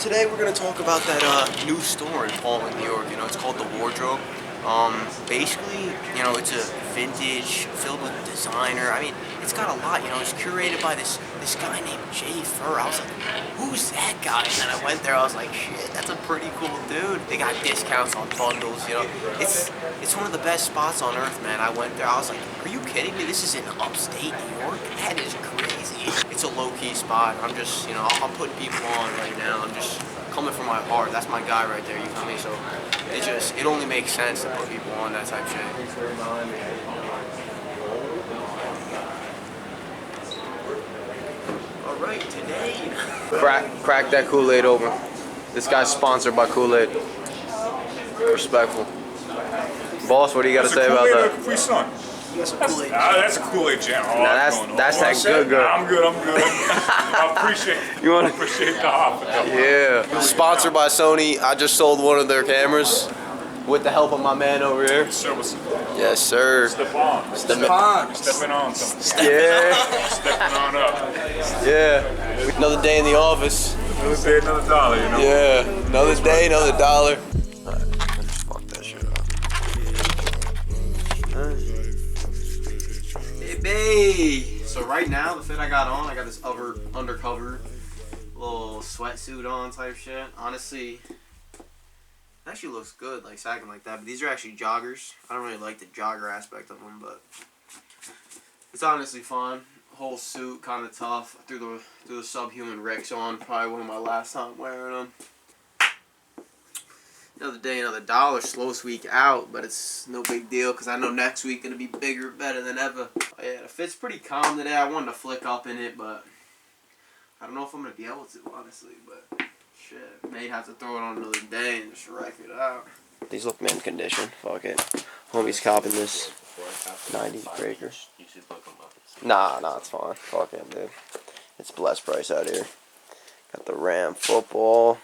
today we're gonna talk about that new store in Portland, New York. You know, it's called The Wardrobe. Basically, you know, it's a vintage filled with designer. I mean, it's got a lot. You know, it's curated by this guy named jfur. I was like, who's that guy? And then I went there. I was like, shit, that's a pretty cool dude. They got discounts on bundles. You know, it's one of the best spots on earth, man. I went there. I was like, are you kidding me? This is in upstate New York. That is crazy. It's a low-key spot. I'm just, you know, I'm putting people on right now. I'm just coming from my heart. That's my guy right there, you feel me? So it only makes sense to put people on that type of shit. Alright, today. Crack that Kool-Aid open. This guy's sponsored by Kool-Aid. Respectful. Boss, what do you got to say about that? Capri Sun. That's a Kool-Aid. That's a Kool-Aid jam. Oh, that's that good girl. I'm good. I appreciate the offer. Yeah. Sponsored by Sony. I just sold one of their cameras with the help of my man over here. Yes, sir. Step on. Stepping on something. Yeah. Stepping on up. Yeah. Another day in the office. Another day, another dollar, you know? Yeah. Another day, another dollar. Fuck that shit up. Hey, so right now the fit I got on, I got this undercover little sweatsuit on type shit. Honestly, it actually looks good, like sagging like that. But these are actually joggers. I don't really like the jogger aspect of them, but it's honestly fun. Whole suit, kind of tough. I threw the subhuman Ricks on. Probably one of my last time wearing them. Another day, another dollar. Slowest week out, but it's no big deal because I know next week gonna be bigger, better than ever. Oh, yeah, the fit's pretty calm today. I wanted to flick up in it, but I don't know if I'm gonna be able to, honestly. But shit, may have to throw it on another day and just wreck it out. These look mint condition. Fuck it. Homie's copping this 90 breakers. Nah, it's fine. Fuck it, dude. It's blessed price out here. Got the Ram football.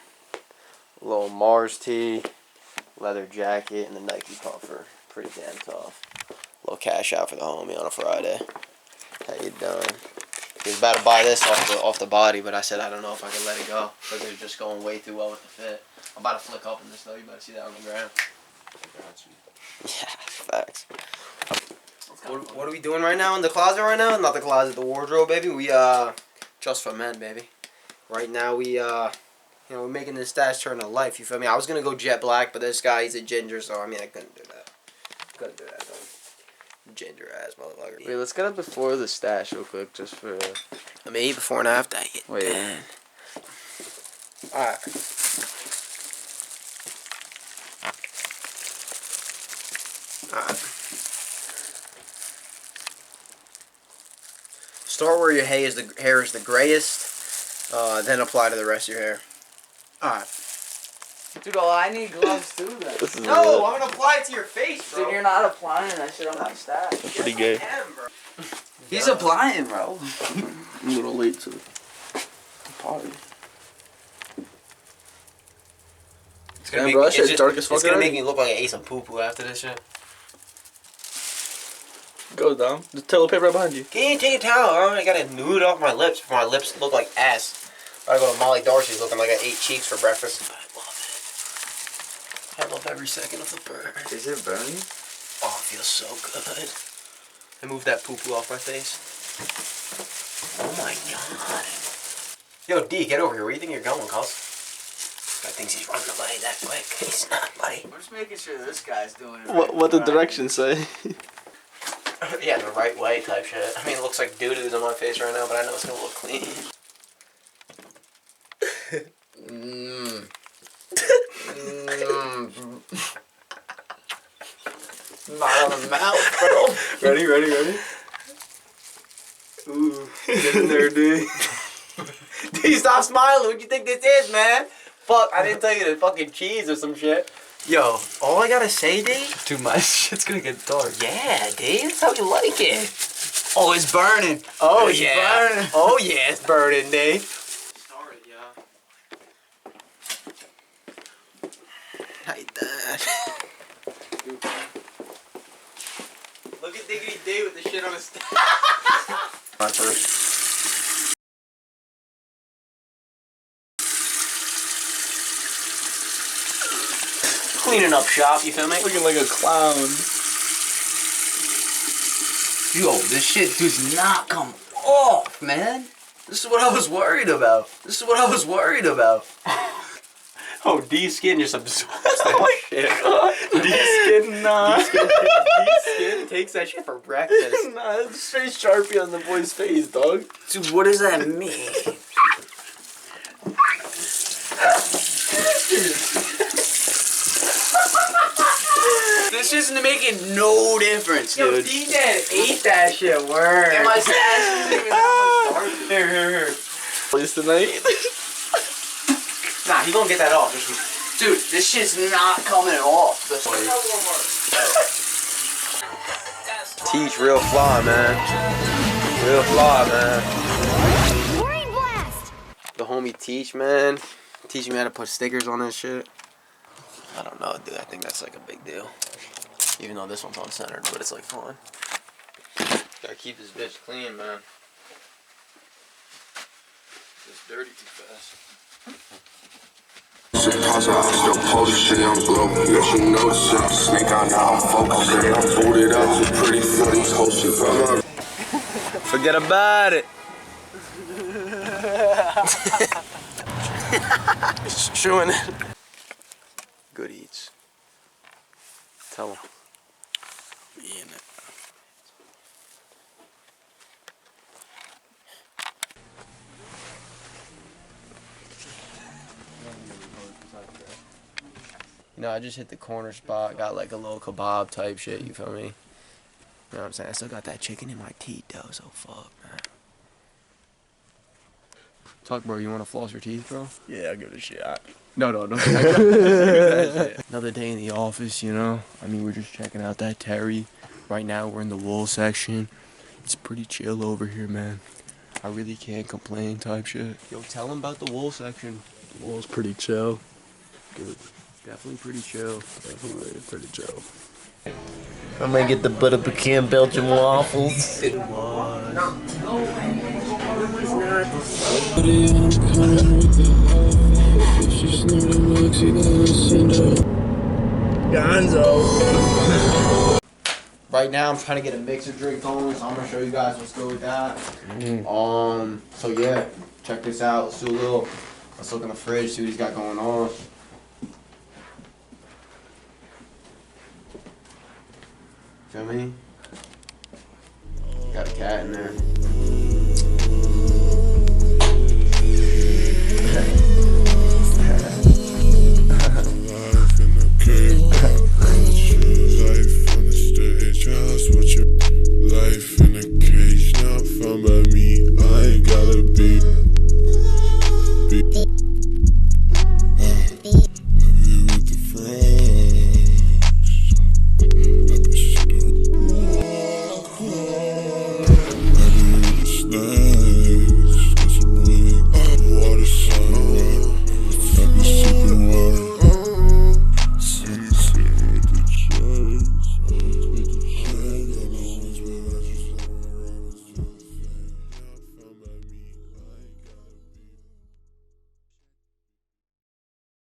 Little Mars tee, leather jacket, and the Nike puffer. Pretty damn tough. Little cash out for the homie on a Friday. How you doing? He was about to buy this off the body, but I said I don't know if I can let it go because it's just going way too well with the fit. I'm about to flick up in this though. You better see that on the ground. Yeah, facts. What are we doing right now in the closet right now? Not the closet, the wardrobe, baby. We just for men, baby. Right now we you know, we're making this stash turn to life, you feel me? I was going to go jet black, but this guy, he's a ginger, so, I mean, I couldn't do that. Couldn't do that, though. Ginger ass motherfucker. Wait, let's get up before the stash real quick, just for... I mean, before and after. Wait. Alright. Alright. Start where your hair is the grayest, then apply to the rest of your hair. Alright. Dude, oh, I need gloves too then. No, I'm gonna apply it to your face, bro. Dude, you're not applying that shit on my stash. That's pretty gay. He's applying, bro. I'm a little late to the party. It's gonna make me look like I ate some poo-poo after this shit. Go down. The toilet paper right behind you. Can't take a towel, bro. I gotta nude off my lips before my lips look like ass. I go to Molly Darcy's looking like I ate cheeks for breakfast. I love it. I love every second of the burn. Is it burning? Oh, it feels so good. I moved that poo-poo off my face. Oh my god. Yo, D, get over here. Where do you think you're going, cuz? Guy thinks he's running away that quick. He's not, buddy. I'm just making sure this guy's doing it. What the directions say? Yeah, the right way type shit. I mean, it looks like doo-doo's on my face right now, but I know it's gonna look clean. Not on the mouth, bro. Ready? Ooh, get in there, D. D, stop smiling. What do you think this is, man? Fuck, I didn't tell you the fucking cheese or some shit. Yo, all I gotta say, D? Dude, my shit's gonna get dark. Yeah, D, that's how you like it. Oh, it's burning. Oh, it's yeah. burning. Oh, yeah, it's burning, D. Sorry, yeah. Hey, Dad. Look at Diggity D with the shit on his staff. My first. cleaning up shop, you feel me? Looking like a clown. Yo, this shit does not come off, man. This is what I was worried about. This is what I was worried about. Oh, D-Skin just absorbs that shit. D-Skin, nah. D-Skin takes that shit for breakfast. Nah, it's straight Sharpie on the boy's face, dog. Dude, what does that mean? This isn't making no difference, Yo, dude. D-Dad ate that shit, word. And my stash isn't even that much darker. Here. Please tonight. Nah, he gonna get that off. Dude, this shit's not coming off. Teach real fly, man. Real fly, man. Brain blast! The homie Teach, man. Teaching me how to put stickers on this shit. I don't know, dude. I think that's like a big deal. Even though this one's uncentered, but it's like fun. Gotta keep this bitch clean, man. It's dirty too fast. Still polish shit, I'm blow. Yes, you notice it. Sneak on now, I'm focused. I'm booted up to pretty funny hosted. Forget about it. Showing it. Good eats. Tell him. You know, I just hit the corner spot, got like a little kebab type shit, you feel me? You know what I'm saying? I still got that chicken in my teeth though, so fuck, man. Talk, bro, you wanna floss your teeth, bro? Yeah, I'll give it a shot. No. Another day in the office, you know? I mean, we're just checking out that Terry. Right now, we're in the wool section. It's pretty chill over here, man. I really can't complain type shit. Yo, tell him about the wool section. The wool's pretty chill. Good. Definitely pretty chill. Definitely pretty chill. I'm gonna get the butter pecan Belgian waffles. Gonzo. Right now, I'm trying to get a mixer drink going, so I'm gonna show you guys what's good with that. So yeah, check this out. Let's look in the fridge, see what he's got going on. Feel me? Got a cat in there.